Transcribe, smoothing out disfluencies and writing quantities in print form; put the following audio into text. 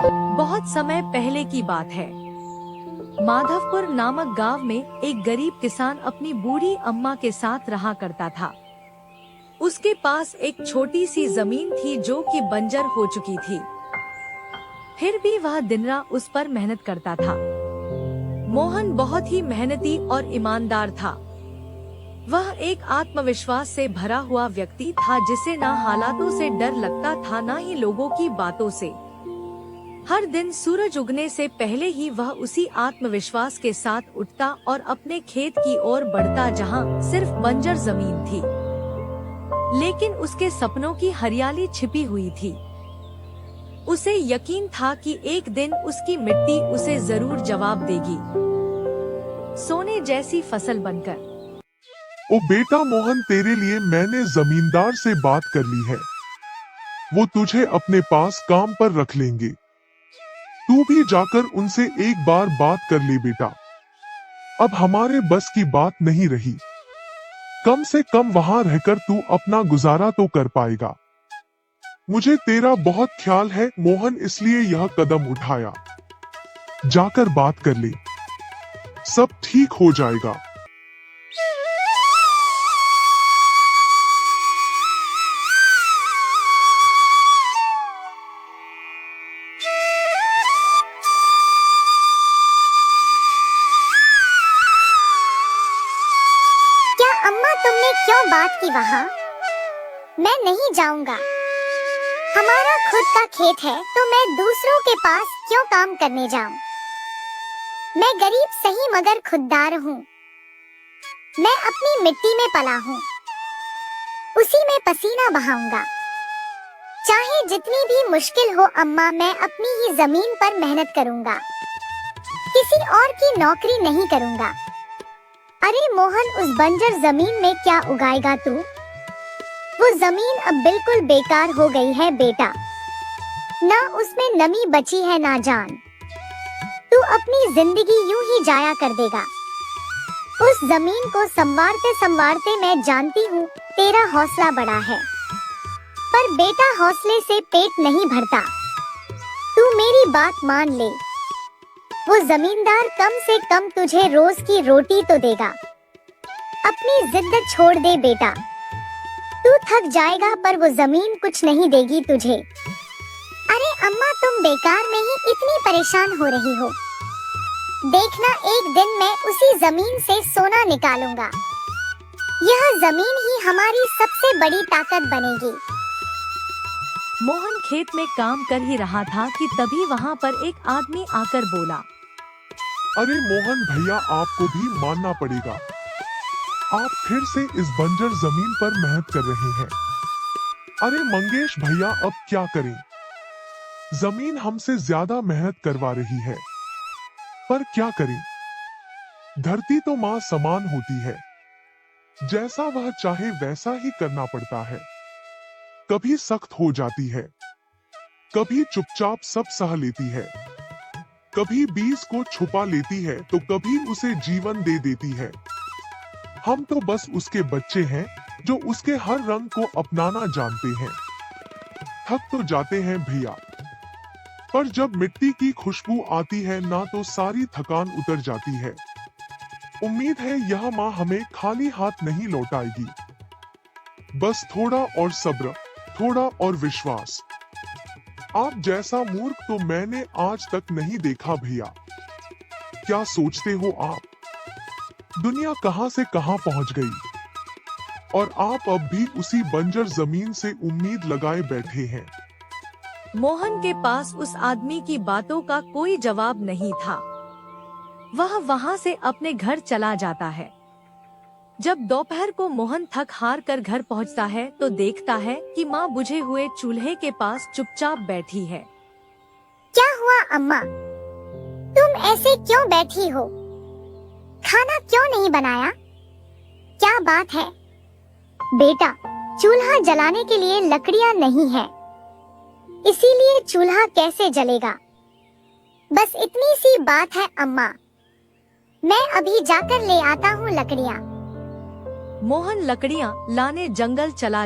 बहुत समय पहले की बात है। माधवपुर नामक गांव में एक गरीब किसान अपनी बूढ़ी अम्मा के साथ रहा करता था। उसके पास एक छोटी सी जमीन थी जो कि बंजर हो चुकी थी। फिर भी वह दिन रात उस पर मेहनत करता था। मोहन बहुत ही मेहनती और ईमानदार था। वह एक आत्मविश्वास से भरा हुआ व्यक्ति था जिसे न हालातों से डर लगता था न ही लोगों की बातों से। हर दिन सूरज उगने से पहले ही वह उसी आत्मविश्वास के साथ उठता और अपने खेत की ओर बढ़ता जहां सिर्फ बंजर जमीन थी, लेकिन उसके सपनों की हरियाली छिपी हुई थी। उसे यकीन था कि एक दिन उसकी मिट्टी उसे जरूर जवाब देगी, सोने जैसी फसल बनकर। ओ बेटा मोहन, तेरे लिए मैंने जमींदार से बात कर ली है। वो तुझे अपने पास काम पर रख लेंगे। तू भी जाकर उनसे एक बार बात कर ले बेटा। अब हमारे बस की बात नहीं रही। कम से कम वहां रहकर तू अपना गुजारा तो कर पाएगा। मुझे तेरा बहुत ख्याल है मोहन, इसलिए यह कदम उठाया। जाकर बात कर ले, सब ठीक हो जाएगा। अम्मा, तुमने क्यों बात की वहाँ? मैं नहीं जाऊंगा। हमारा खुद का खेत है तो मैं दूसरों के पास क्यों काम करने जाऊं? मैं गरीब सही मगर खुददार हूँ। मैं अपनी मिट्टी में पला हूँ, उसी में पसीना बहाऊंगा। चाहे जितनी भी मुश्किल हो अम्मा, मैं अपनी ही जमीन पर मेहनत करूंगा। किसी और की नौकरी नहीं करूंगा। अरे मोहन, उस बंजर जमीन में क्या उगाएगा तू? वो जमीन अब बिल्कुल बेकार हो गई है बेटा। ना उसमें नमी बची है ना जान। तू अपनी जिंदगी यूं ही जाया कर देगा। उस जमीन को संवारते संवारते मैं जानती हूँ तेरा हौसला बड़ा है, पर बेटा हौसले से पेट नहीं भरता। तू मेरी बात मान ले। वो जमींदार कम से कम तुझे रोज की रोटी तो देगा। अपनी जिद छोड़ दे बेटा। तू थक जाएगा पर वो जमीन कुछ नहीं देगी तुझे। अरे अम्मा, तुम बेकार में ही इतनी परेशान हो रही हो। देखना, एक दिन मैं उसी जमीन से सोना निकालूंगा। यह जमीन ही हमारी सबसे बड़ी ताकत बनेगी। मोहन खेत में काम कर ही रहा था कि तभी वहाँ पर एक आदमी आकर बोला, अरे मोहन भैया, आपको भी मानना पड़ेगा। आप फिर से इस बंजर जमीन पर मेहनत कर रहे हैं। अरे मंगेश भैया, अब क्या करें? जमीन हमसे ज्यादा मेहनत करवा रही है, पर क्या करें? धरती तो माँ समान होती है। जैसा वह चाहे वैसा ही करना पड़ता है। कभी सख्त हो जाती है, कभी चुपचाप सब सह लेती है, कभी बीज को छुपा लेती है तो कभी उसे जीवन दे देती है। हम तो बस उसके बच्चे हैं जो उसके हर रंग को अपनाना जानते हैं। थक तो जाते हैं भैया, पर जब मिट्टी की खुशबू आती है ना तो सारी थकान उतर जाती है। उम्मीद है यह माँ हमें खाली हाथ नहीं लौटाएगी। बस थोड़ा और सब्र, थोड़ा और विश्वास। आप जैसा मूर्ख तो मैंने आज तक नहीं देखा भैया। क्या सोचते हो आप? दुनिया कहां से कहां पहुंच गई और आप अब भी उसी बंजर जमीन से उम्मीद लगाए बैठे हैं। मोहन के पास उस आदमी की बातों का कोई जवाब नहीं था। वह वहां से अपने घर चला जाता है। जब दोपहर को मोहन थक हार कर घर पहुंचता है तो देखता है कि माँ बुझे हुए चूल्हे के पास चुपचाप बैठी है। क्या हुआ अम्मा? तुम ऐसे क्यों बैठी हो? खाना क्यों नहीं बनाया? क्या बात है? बेटा, चूल्हा जलाने के लिए लकड़ियाँ नहीं है, इसीलिए चूल्हा कैसे जलेगा? बस इतनी सी बात है अम्मा। मैं अभी जाकर ले आता हूँ लकड़ियाँ। मोहन लकड़ियाँ लाने जंगल चला